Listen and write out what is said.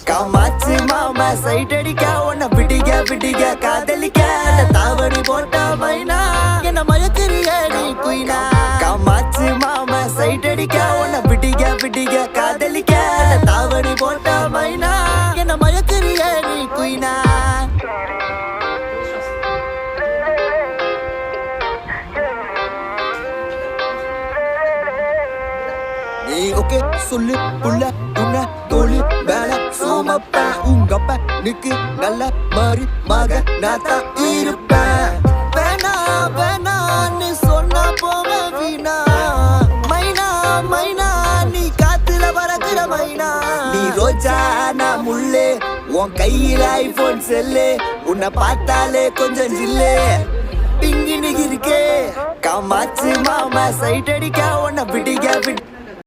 காமாச்சு மாமா சைட் அடிக்க உன்னை விடிக விடிக காதலிக்க தாவணி போட்ட மைனா என்ன மயக்கிறிய நீ குயினா காமாச்சு மாமா சைட் அடிக்க உன்னை விடிக விடிக காதலிக்க தாவணி போட்ட மைனா என்ன மயக்கிறிய நீ குயினா நீ ஓகே சொல்லு புள்ள உன்ன தோழி வேலை சோமப்ப உங்கப்ப நிக்கு நல்ல மாதிரி மக நான் தான் இருப்பேன் வேணா வேணான்னு சொன்னா போவ வீணா மைனா மைனா நீ காத்துல பறக்குற மைனா நீ ரோஜா நான் முள்ளு உன் கையில ஐபோன் செல்லு உன்னை பார்த்தாலே கொஞ்சம் ஜில்லு பிங்கினு இருக்கே காமாச்சு மாமா சைட் அடிக்க உன்னை விடிக விடி